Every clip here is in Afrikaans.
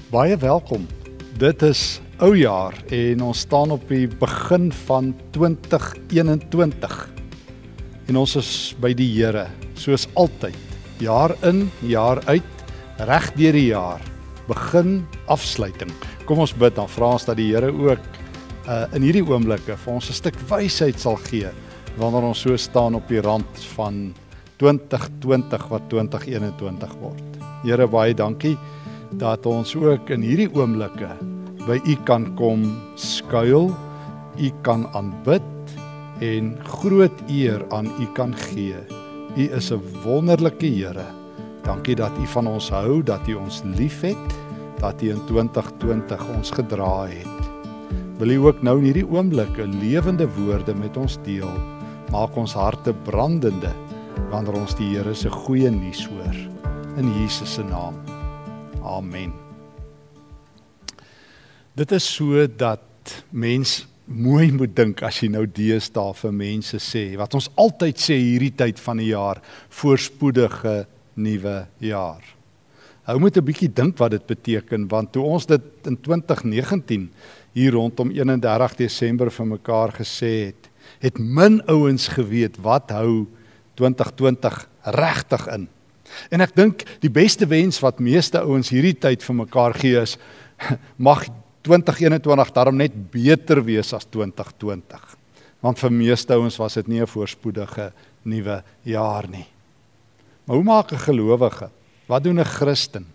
Baie welkom. Dit is oujaar en ons staan op die begin van 2021. En ons is by die Here, soos altyd, jaar in, jaar uit, reg deur die jaar, begin, afsluiting. Kom ons bid, dan vra ons dat die Here ook in hierdie oomblikke vir ons 'n stuk wysheid sal gee, wanneer ons so staan op die rand van 2020 wat 2021 word. Here, baie dankie dat ons ook in hierdie oomblikke by U kan kom skuil, U kan aanbid en groot eer aan U kan gee. U is 'n wonderlike Here. Dankie dat U van ons hou, dat U ons liefhet, dat U in 2020 ons gedra het. Wil U ook nou in hierdie oomblikke lewende woorde met ons deel, maak ons harte brandende wanneer ons die Here se goeie nuus hoor. In Jesus se naam. Amen. Dit is so dat mens mooi moet dink as jy nou deesdae vir mense sê, wat ons altyd sê hierdie tyd van die jaar, voorspoedige nuwe jaar. Hou moet 'n bietjie dink wat dit beteken, want toe ons dit in 2019 hier rondom 31 Desember vir mekaar gesê het min ouens geweet wat hou 2020 regtig in. En ek dink die beste wens wat meeste ouens hierdie tyd vir mekaar gee is, mag 2021 daarom net beter wees as 2020. Want vir meeste ouens was dit nie 'n voorspoedige nuwe jaar nie. Maar hoe maak 'n gelowige? Wat doen 'n Christen?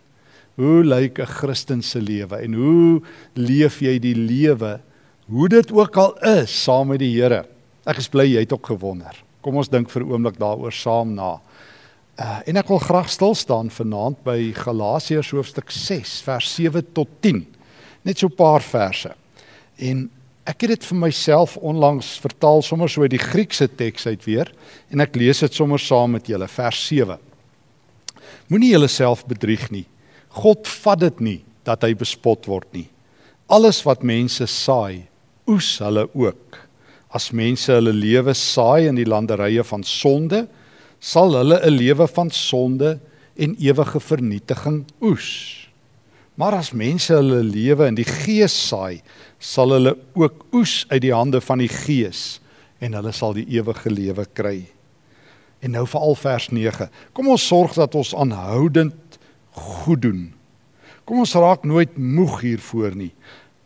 Hoe lyk 'n Christen se lewe? En hoe leef jy die lewe, hoe dit ook al is, saam met die Here? Ek is bly jy het ook gewonder. Kom ons dink vir 'n oomblik daaroor saam na. En ek wil graag stil staan vanaand by Galasiërs hoofstuk 6, vers 7 tot 10. Net so 'n paar verse. En ek het dit vir myself onlangs vertaal, sommer so uit die Griekse teks uit weer, en ek lees dit sommer saam met julle, vers 7. Moenie julleself bedrieg nie. God vat dit nie, dat hy bespot word nie. Alles wat mense saai, oes hulle ook. As mense hulle lewe saai in die landerye van sonde, sal hulle 'n lewe van sonde en ewige vernietiging oes. Maar as mense hulle lewe in die Gees saai, sal hulle ook oes uit die hande van die Gees en hulle sal die ewige lewe kry. En nou veral vers 9. Kom ons sorg dat ons aanhoudend goed doen. Kom ons raak nooit moeg hiervoor nie.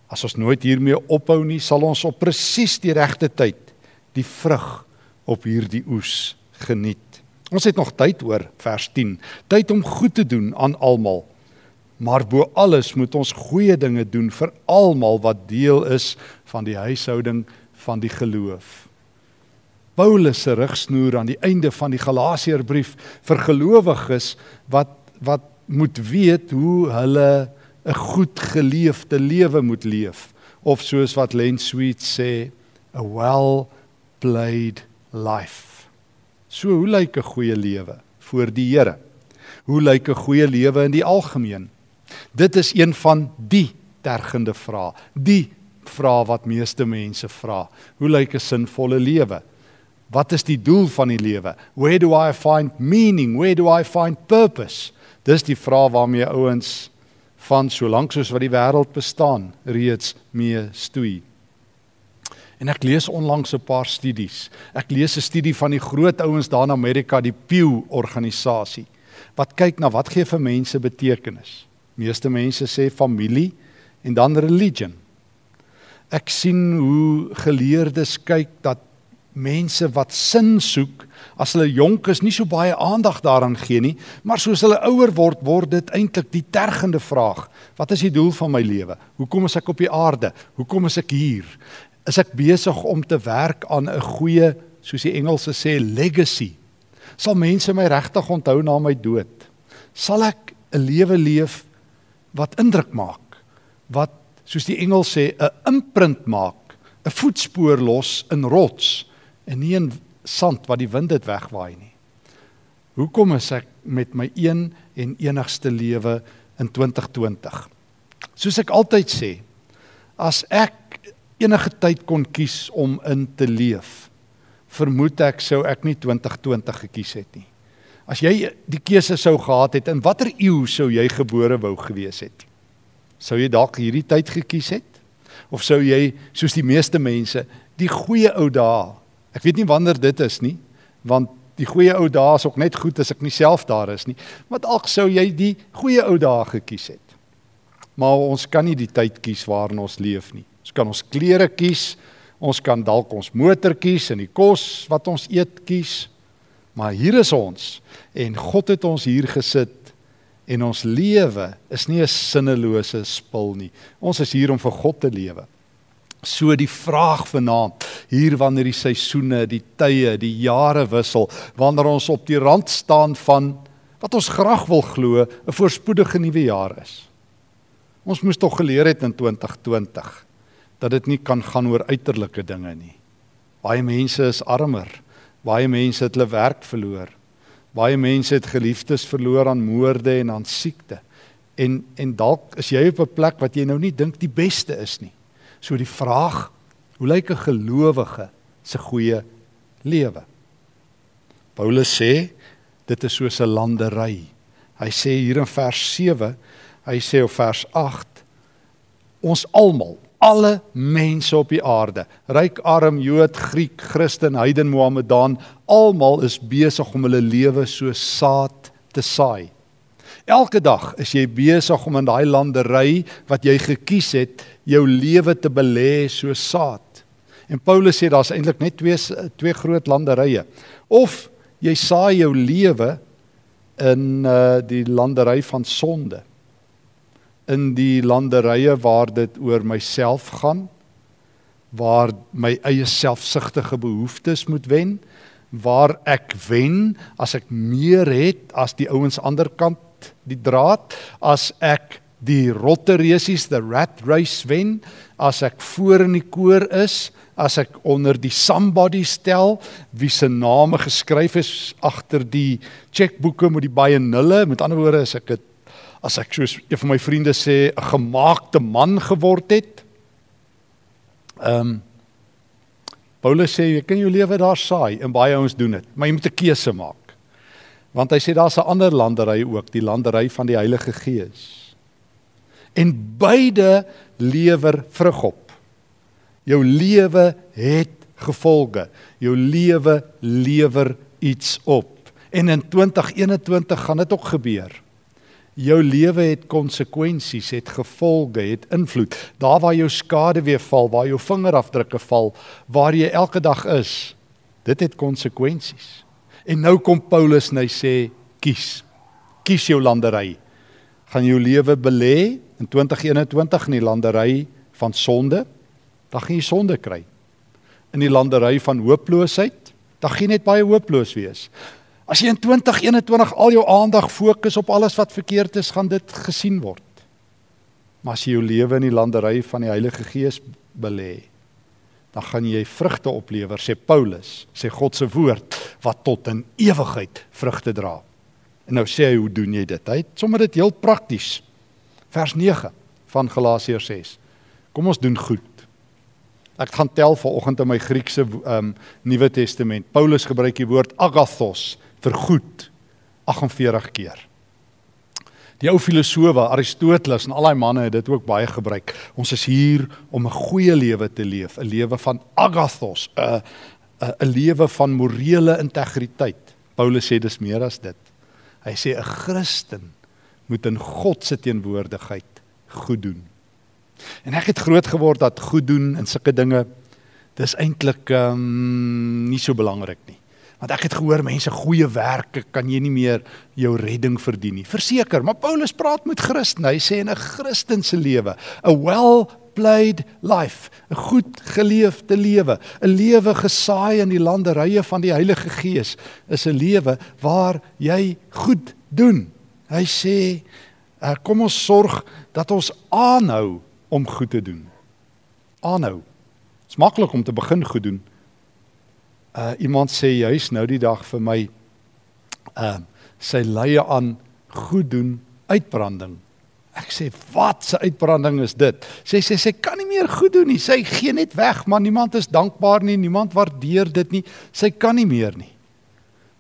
As ons nooit hiermee ophou nie, sal ons op presies die regte tyd die vrug op hierdie oes geniet. Ons het nog tyd oor, vers 10. Tyd om goed te doen aan almal. Maar bo alles moet ons goeie dinge doen vir almal wat deel is van die huishouding van die geloof. Paulus se rigsnoer aan die einde van die Galasiërbrief vir gelowiges wat moet weet hoe hulle 'n goed geleefde lewe moet leef. Of soos wat Len Sweet sê, a well-played life. So, hoe lyk 'n goeie lewe voor die Here? Hoe lyk 'n goeie lewe in die algemeen? Dit is een van die tergende vrae, die vrae wat meeste mense vra. Hoe lyk 'n sinvolle lewe? Wat is die doel van die lewe? Where do I find meaning? Where do I find purpose? Dis die vraag waarmee ouens van solank soos wat die wêreld bestaan reeds mee stoei. En ek lees onlangs 'n paar studies. Ek lees 'n studie van die groot ouens daar in Amerika, die Pew organisasie, wat kyk na wat gee vir mense betekenis. Meeste mense sê familie en dan religion. Ek sien hoe geleerdes kyk dat mense wat sin soek, as hulle jonk is, nie so baie aandag daaraan gee nie, maar soos hulle ouer word, word dit eintlik die tergende vraag. Wat is die doel van my lewe? Hoekom is ek op die aarde? Hoekom is ek hier? Is ek besig om te werk aan 'n goeie, soos die Engelse sê, legacy? Sal mense my regtig onthou na my dood? Sal ek 'n lewe leef wat indruk maak? Wat, soos die Engels sê, 'n imprint maak, 'n voetspoor los in rots, en nie in sand wat die wind dit wegwaai nie. Hoekom is ek met my een en enigste lewe in 2020? Soos ek altyd sê, as ek enige tyd kon kies om in te leef, vermoed ek sou ek nie 2020 gekies het nie. As jy die keuse sou gehad het, in watter eeu sou jy gebore wou gewees het? Sou jy dalk hierdie tyd gekies het? Of sou jy, soos die meeste mense, die goeie ou dae, ek weet nie wanneer dit is nie, want die goeie ou dae is ook net goed as ek nie self daar is nie, maar dalk sou jy die goeie ou dae gekies het. Maar ons kan nie die tyd kies waarin ons leef nie. Ons kan ons klere kies, ons kan dalk ons motor kies en die kos wat ons eet kies, maar hier is ons, en God het ons hier gesit, en ons lewe is nie 'n sinnelose spil nie. Ons is hier om vir God te lewe. So die vraag vanaand, hier wanneer die seisoene, die tye, die jare wissel, wanneer ons op die rand staan van, wat ons graag wil glo, 'n voorspoedige nuwe jaar is. Ons moes tog geleer het in 2020, dat dit nie kan gaan oor uiterlike dinge nie. Baie mense is armer, baie mense het hulle werk verloor, baie mense het geliefdes verloor aan moorde en aan siekte, en dalk is jy op 'n plek wat jy nou nie dink die beste is nie. So die vraag, hoe lyk 'n gelowige se goeie lewe? Paulus sê, dit is soos 'n landery. Hy sê hier in vers 7, hy sê op vers 8, ons almal, alle mense op die aarde, ryk, arm, Jood, Griek, Christen, heiden, Mohammedaan, almal is besig om hulle lewe soos saad te saai. Elke dag is jy besig om in daai landery wat jy gekies het, jou lewe te belê soos saad. En Paulus sê daar's eintlik net twee groot landerye. Of jy saai jou lewe in die landery van sonde, in die landerye waar dit oor myself gaan, waar my eie selfsugtige behoeftes moet wen, waar ek wen as ek meer het as die ouens ander kant die draad, as ek die rotte resies, the rat race wen, as ek voor in die koor is, as ek onder die somebody stel, wie se name geskryf is agter die checkboeke met die baie nulle, met ander woorde, as ek soos een van my vriende sê, 'n gemaakte man geword het. Paulus sê, jy kan jou lewe daar saai, en baie ouens doen dit, maar jy moet 'n keuse maak. Want hy sê, daar's 'n ander landery ook, die landery van die Heilige Gees. En beide lewer vrug op. Jou lewe het gevolge, jou lewe lewer iets op. En in 2021 gaan dit ook gebeur. Jou lewe het konsekwensies, het gevolge, het invloed. Daar waar jou skade weer val, waar jou vingerafdrukke val, waar jy elke dag is, dit het konsekwensies. En nou kom Paulus en hy sê, kies jou landery. Gaan jou lewe belê in 2021 in die landery van sonde, dan gaan jy sonde kry. In die landery van hooploosheid, dan gaan jy net baie hooploos wees. As jy in 2021 al jou aandag fokus op alles wat verkeerd is, gaan dit gesien word. Maar as jy jou lewe in die landery van die Heilige Gees belê, dan gaan jy vrugte oplewer, sê Paulus, sê God se woord, wat tot in ewigheid vrugte dra. En nou sê hy, hoe doen jy dit? Hy het sommer dit heel prakties. Vers 9 van Galasiërs 6. Kom ons doen goed. Ek gaan tel vanoggend in my Griekse Nuwe Testament. Paulus gebruik die woord agathos vir goed 48 keer. Die ou filosowe, Aristoteles en al die manne het dit ook baie gebruik. Ons is hier om 'n goeie lewe te leef, 'n lewe van agathos, 'n lewe van morele integriteit. Paulus sê dis meer as dit. Hy sê 'n Christen moet in God se teenwoordigheid goed doen. En ek het groot geword dat goed doen en sulke dinge, dis eintlik nie so belangrik nie. Want ek het gehoor, mense, goeie werke kan jy nie meer jou redding verdien nie. Verseker, maar Paulus praat met Christen. Hy sê in 'n Christen se lewe, 'n well-played life, 'n goed geleefde lewe, 'n lewe gesaai in die landerye van die Heilige Gees, is 'n lewe waar jy goed doen. Hy sê, kom ons sorg dat ons aanhou om goed te doen. Aanhou. Het is maklik om te begin goed doen. Iemand sê juist nou die dag vir my, sy lye aan goed doen uitbranding. Ek sê, wat se uitbranding is dit? Sy kan nie meer goed doen nie, sy gee net weg, maar niemand is dankbaar nie, niemand waardeer dit nie, sy kan nie meer nie.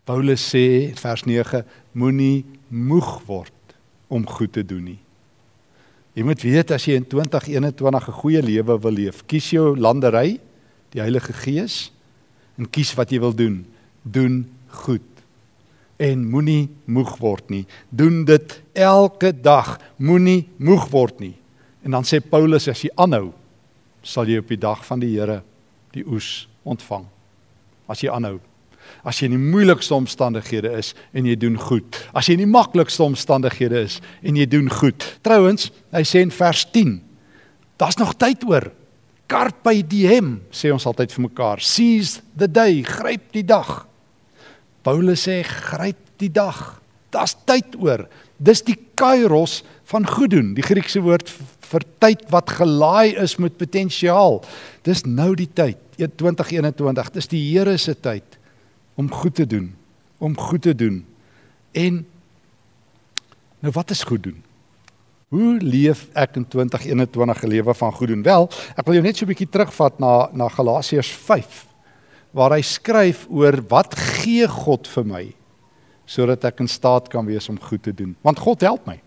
Paulus sê, vers 9, moenie moeg word om goed te doen nie. Jy moet weet, as jy in 2021 'n goeie lewe wil leef, kies jou landery, die Heilige Gees, en kies wat jy wil doen. Doen goed. En moenie moeg word nie. Doen dit elke dag. Moenie moeg word nie. En dan sê Paulus, as jy aanhou, sal jy op die dag van die Here die oes ontvang. As jy aanhou. As jy in die moeilikste omstandighede is en jy doen goed. As jy in die maklikste omstandighede is en jy doen goed. Trouwens, hy sê in vers 10, daar's nog tyd oor. Carpe diem, sê ons altyd vir mekaar. Seize the day, gryp die dag. Paulus sê, gryp die dag. Daar's tyd oor. Dis die kairos van goed doen. Die Griekse woord vir tyd wat gelaai is met potensiaal. Dis nou die tyd, 2021. Dis die Here se tyd om goed te doen. Om goed te doen. En, nou wat is goed doen? Hoe leef ek in 2021 'n lewe van goed doen? Wel, ek wil jou net so 'n bietjie terugvat na Galasiërs 5, waar hy skryf oor wat gee God vir my, sodat ek in staat kan wees om goed te doen. Want God help my.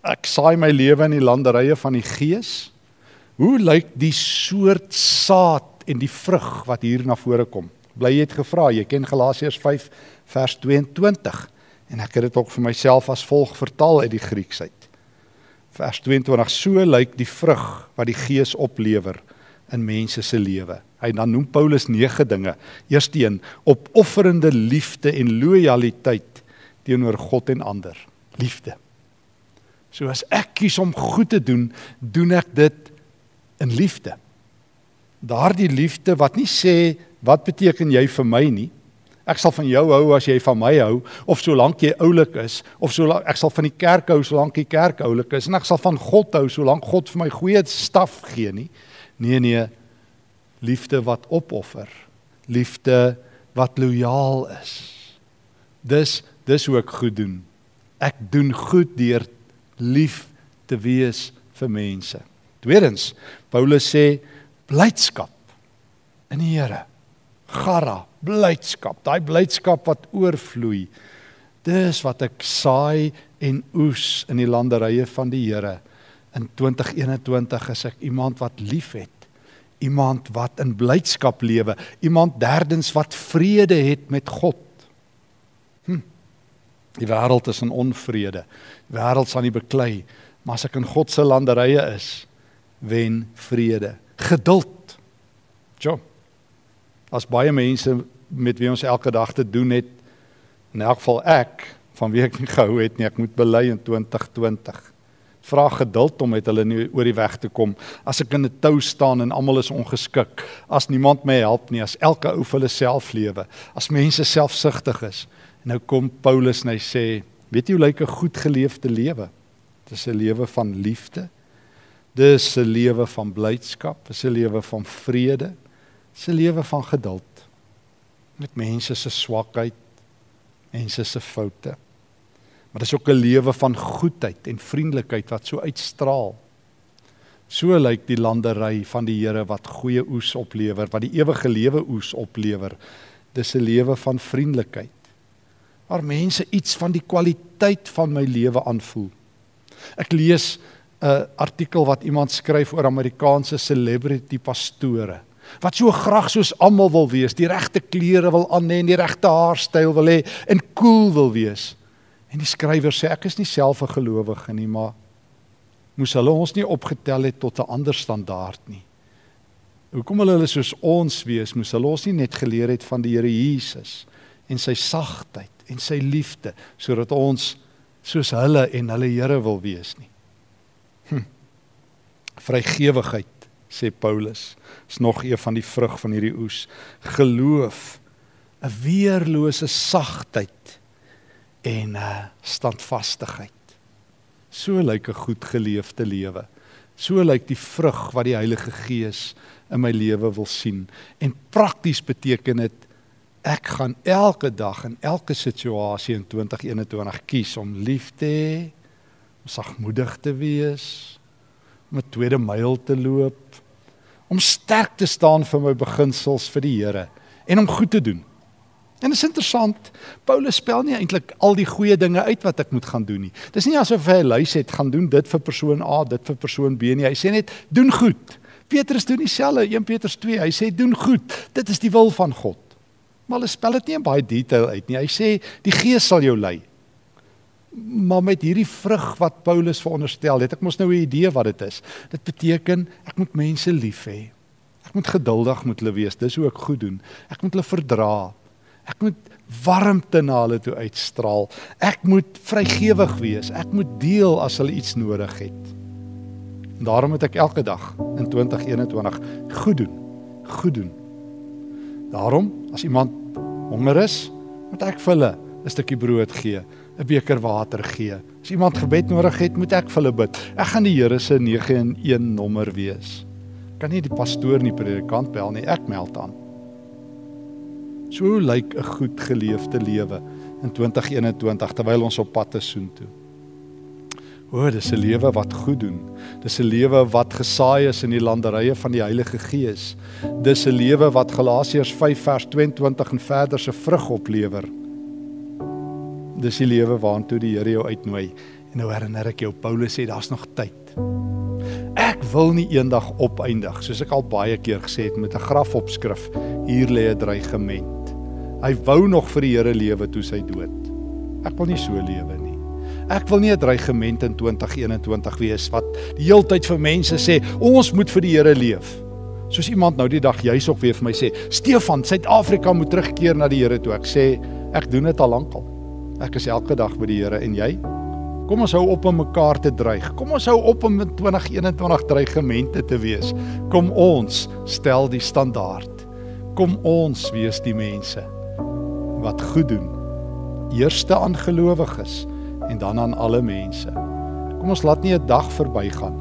Ek saai my lewe in die landerye van die Gees. Hoe lyk die soort saad en die vrug wat hier na vore kom? Bly jy het gevra, jy ken Galasiërs 5 vers 22, en ek het dit ook vir myself as volg vertaal uit die Grieks uit. Vers 22, so lyk die vrug wat die Gees oplewer in mense se lewe. Hy dan noem Paulus 9 dinge. Eerste een, opofferende liefde en lojaliteit teenoor God en ander. Liefde. So as ek kies om goed te doen, doen ek dit in liefde. Daardie liefde wat nie sê, wat beteken jy vir my nie? Ek sal van jou hou as jy van my hou, of solank jy oulik is, of solank ek sal van die kerk hou solank die kerk oulik is, en ek sal van God hou solank God vir my goeie staf gee nie. Nee, liefde wat opoffer, liefde wat lojaal is. Dis hoe ek goed doen. Ek doen goed deur lief te wees vir mense. Tweedens, Paulus sê, blydskap in die Here. Garra, blydskap, daai blydskap wat oorvloei. Dis wat ek saai en oes in die landerye van die Here. In 2021 is ek iemand wat lief het. Iemand wat in blydskap lewe. Iemand derdens wat vrede het met God. Die wêreld is in onvrede. Die wêreld sal nie beklei. Maar as ek in God se landerye is, wen vrede. Geduld. As baie mense met wie ons elke dag te doen het, in elk geval ek, van wie ek nie gehou het nie, ek moet bely in 2020. Vra geduld om met hulle nie oor die weg te kom, as ek in 'n tou staan en almal is ongeskik, as niemand my help nie, as elke ou vir hulle self lewe, as mense selfsugtig is. En nou kom Paulus en hy sê, weet jy hoe lyk 'n goed geleefde lewe? Dis 'n lewe van liefde, dis 'n lewe van blydskap, dis 'n lewe van vrede, dis 'n lewe van geduld, met mense se swakheid, mense se foute. Maar dis ook 'n lewe van goedheid en vriendelikheid wat so uitstraal. So lyk die landery van die Here wat goeie oes oplewer, wat die ewige lewe oes oplewer. Dis 'n lewe van vriendelikheid, waar mense iets van die kwaliteit van my lewe aanvoel. Ek lees 'n artikel wat iemand skryf oor Amerikaanse celebrity pastore, wat so graag soos almal wil wees, die regte klere wil aan hê en die regte haarstyl wil hê en cool wil wees. En die skrywer sê, ek is nie self 'n gelowige nie, maar moes hulle ons nie opgetel het tot 'n ander standaard nie. Hoekom hulle soos ons wees, moes hulle ons nie net geleer het van die Here Jesus en sy sagtheid en sy liefde, sodat ons soos hulle en hulle Here wil wees nie. Vrygewigheid, sê Paulus, is nog een van die vrug van hierdie oes. Geloof, 'n weerlose sagtheid en 'n standvastigheid. So lyk 'n goed geleefde lewe. So lyk die vrug wat die Heilige Gees in my lewe wil sien. En prakties beteken dit, ek gaan elke dag in elke situasie in 2021 kies om lief te hê, om sagmoedig te wees, om 'n tweede myl te loop, om sterk te staan vir my beginsels vir die Here en om goed te doen. En dit is interessant, Paulus spel nie eintlik al die goeie dinge uit wat ek moet gaan doen nie. Dis nie asof hy 'n lys het, gaan doen dit vir persoon A, dit vir persoon B nie. Hy sê net, doen goed. Petrus doen dieselfde, 1 Petrus 2, hy sê, doen goed. Dit is die wil van God. Maar hy spel dit nie in baie detail uit nie. Hy sê, die Gees sal jou lei. Maar met hierdie vrug wat Paulus veronderstel, het ek mos nou 'n idee wat dit is. Dit beteken, ek moet mense lief hê. Ek moet geduldig met hulle wees, dis hoe ek goed doen. Ek moet hulle verdra. Ek moet warmte na hulle toe uitstraal. Ek moet vrygewig wees. Ek moet deel as hulle iets nodig het. En daarom moet ek elke dag in 2021 goed doen. Daarom, as iemand honger is, moet ek vir hulle 'n stukkie brood gee, 'n beker water gee. As iemand gebed nodig het, moet ek vir hulle bid. Ek gaan die Here se 911 nommer wees. Ek kan nie die pastoor nie predikant bel nie, ek meld aan. So lyk 'n goed geleefde lewe in 2021 terwyl ons op pad is soontoe. Dis 'n lewe wat goed doen. Dis 'n lewe wat gesaai is in die landerye van die Heilige Gees. Dis 'n lewe wat Galasiërs 5 vers 22 en verder se vrug oplewer. Dis die lewe waartoe die Here jou uitnooi. En nou herinner ek jou, Paulus sê, daar's nog tyd. Ek wil nie eendag opeindig, soos ek al baie keer gesê het, met 'n grafopskrif, hier lê 'n dreigement. Hy wou nog vir die Here lewe toe sy dood. Ek wil nie so lewe nie. Ek wil nie 'n dreigement in 2021 wees, wat die hele tyd vir mense sê, ons moet vir die Here leef. Soos iemand nou die dag juis ook weer vir my sê, Stefan, Suid-Afrika moet terugkeer na die Here toe. Ek sê, ek doen dit al lankal. Ek is elke dag by die Here, en jy? Kom ons hou op om mekaar te dreig. Kom ons hou op om in 2021 dreigemente te wees. Kom ons stel die standaard. Kom ons wees die mense wat goed doen. Eerste aan gelowiges en dan aan alle mense. Kom ons laat nie 'n dag verbygaan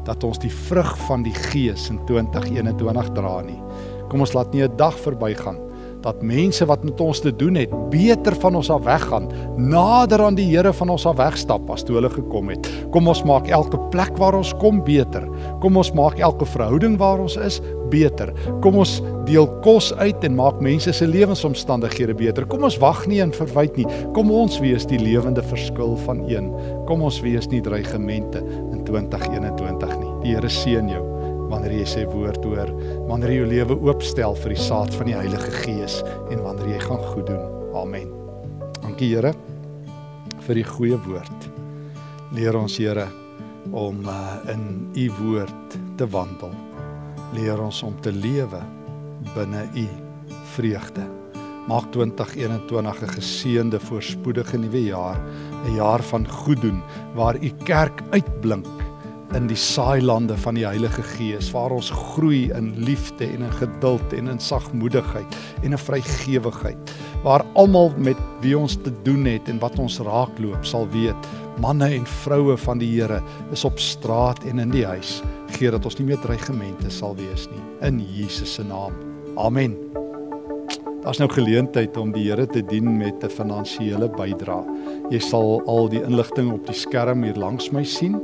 dat ons die vrug van die Gees in 2021 dra nie. Kom ons laat nie 'n dag verbygaan dat mense wat met ons te doen het, beter van ons af weggaan, nader aan die Here van ons af wegstap as toe hulle gekom het. Kom ons maak elke plek waar ons kom beter. Kom ons maak elke verhouding waar ons is beter. Kom ons deel kos uit en maak mense se lewensomstandighede beter. Kom ons wag nie en verwyd nie. Kom ons wees die lewende verskil van een. Kom ons wees nie dreigemente in 2021 nie. Die Here seën jou wanneer jy sy woord hoor, wanneer jy jou lewe oopstel vir die saad van die Heilige Gees en wanneer jy gaan goed doen. Amen. Dankie Here vir die goeie woord. Leer ons Here om in u woord te wandel. Leer ons om te lewe binne u vreugde. Maak 2021 'n geseënde, voorspoedige nuwe jaar, 'n jaar van goed doen waar u kerk uitblink in die saailande van die Heilige Gees, waar ons groei in liefde en in geduld en in sagmoedigheid en in vrygewigheid, waar almal met wie ons te doen het en wat ons raakloop sal weet, manne en vroue van die Here is op straat en in die huis, gee dat ons nie meer dreigemente sal wees nie, in Jesus se naam. Amen. Daar's nou geleentheid om die Here te dien met 'n finansiële bydrae. Jy sal al die inligting op die skerm hier langs my sien.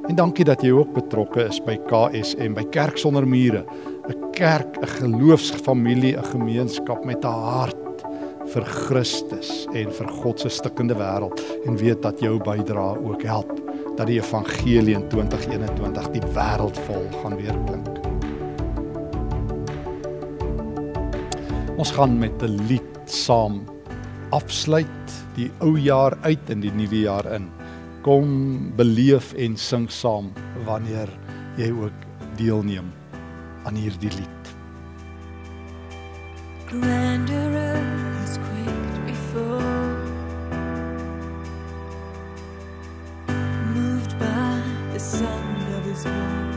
En dankie dat jy ook betrokke is by KSM, by Kerk Sonder Mure. 'n kerk, 'n geloofsfamilie, 'n gemeenskap met 'n hart vir Christus en vir God se stikkende wêreld. En weet dat jou bydrae ook help dat die evangelie in 2021 die wêreld vol gaan weerklink. Ons gaan met 'n lied saam afsluit, die ou jaar uit en die nuwe jaar in. Kom beleef en sing saam wanneer jy ook deelneem aan hierdie lied. Grander earth quaked before, moved by the sound of his voice.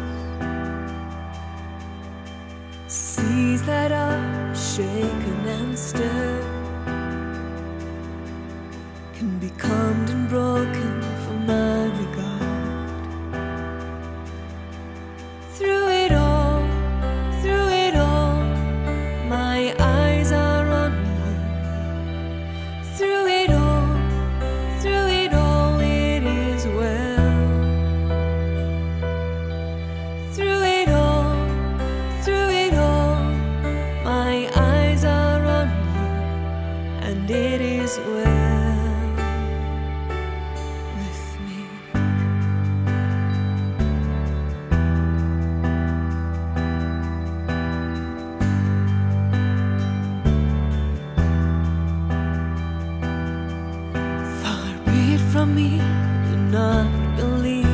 Seas that are shaken and stirred can be calmed and broken for my regard. Through it all, my eyes are on you. Through it all, it is well. Through it all, my eyes are not believe.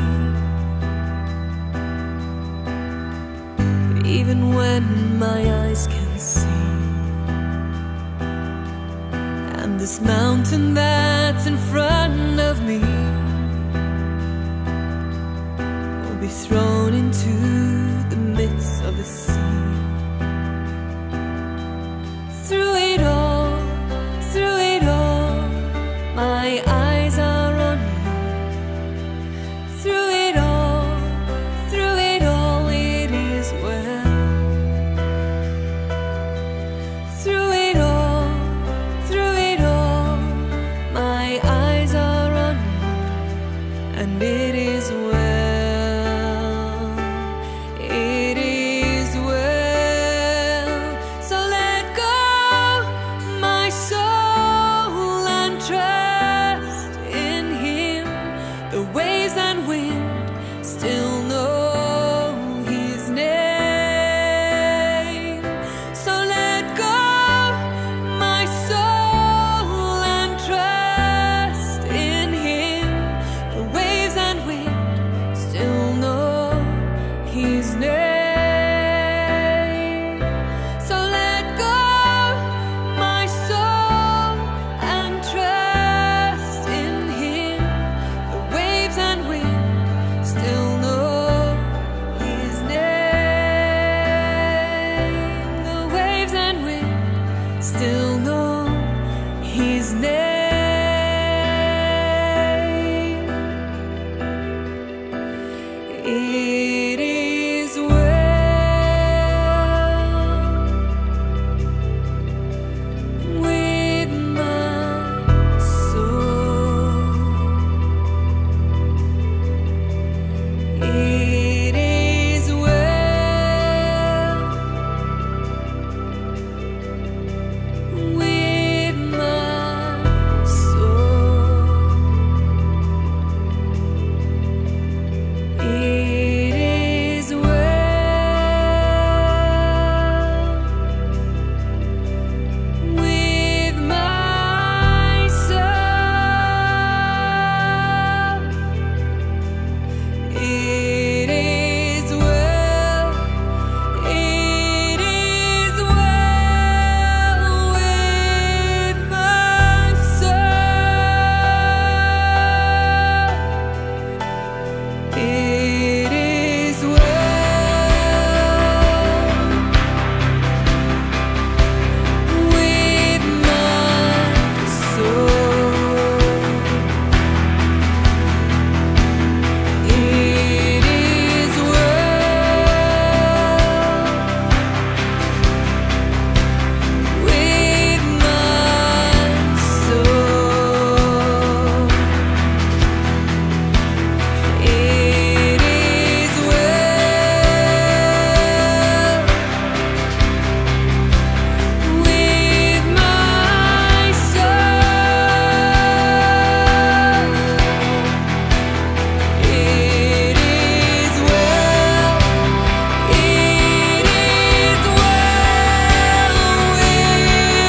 Even when my eyes can see, and this mountain that's in front of me will be thrown into the midst of the sea. Through it all, my eyes are on you. Through it all, it is well. Through it all, my eyes are on you, and it is well. It is well. So let go, my soul, and trust in Him. The waves and wind still know His name. So let go, my soul, and trust in Him. The waves and wind still know His name. So let go, my soul, and trust in Him. The waves and wind still know His name. The waves and wind still know His name. It is well with my soul. It is well with my soul. It is well with my soul. It is well. It is well with my soul. It is well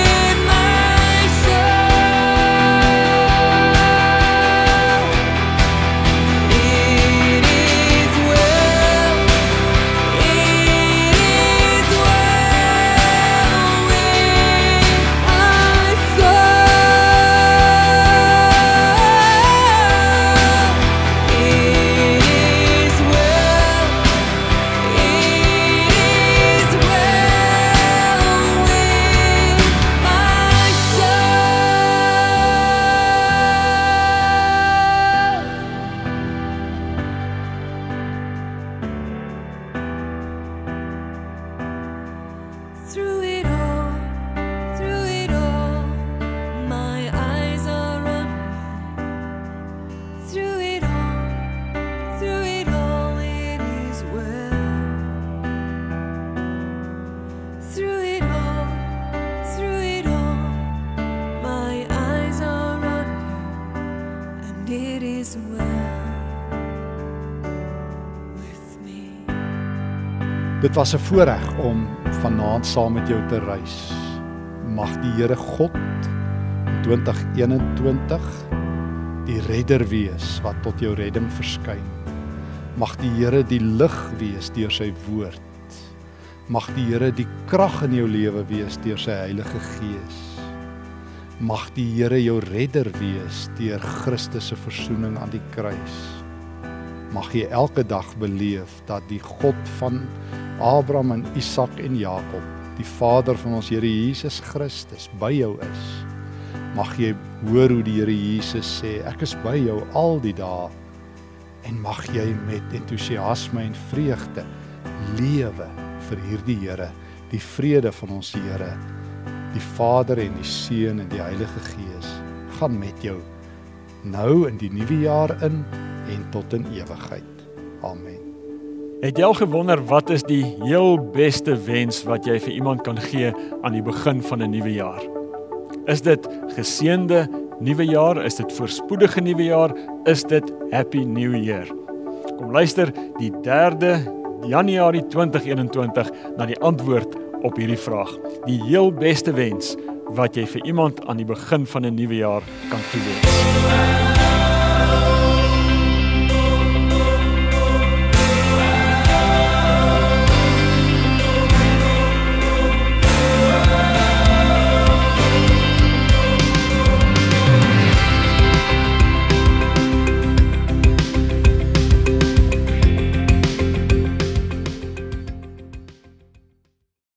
with my soul. It is through it all, my eyes are on you. Through it all, it is well. Through it all, my eyes are on you, and it is well with me. Dit was 'n voorreg om vanaand saam met jou te reis. Mag die Here God in 2021 die redder wees wat tot jou redding verskyn. Mag die Here die lig wees deur sy woord. Mag die Here die krag in jou lewe wees deur sy Heilige Gees. Mag die Here jou redder wees deur Christus se versoening aan die kruis. Mag jy elke dag beleef dat die God van Abraham en Isak en Jakob, die Vader van ons Here Jesus Christus, by jou is. Mag jy hoor hoe die Here Jesus sê, ek is by jou al die dae. En mag jy met entoesiasme en vreugde lewe vir hierdie Here, die vrede van ons Here, die Vader en die Seun en die Heilige Gees, gaan met jou nou in die nuwe jaar in en tot in ewigheid. Amen. Het jy al gewonder wat is die heel beste wens wat jy vir iemand kan gee aan die begin van 'n nuwe jaar? Is dit geseënde nuwe jaar? Is dit voorspoedige nuwe jaar? Is dit Happy New Year? Kom luister die 3de Januarie 2021 na die antwoord op hierdie vraag. Die heel beste wens wat jy vir iemand aan die begin van 'n nuwe jaar kan toewens.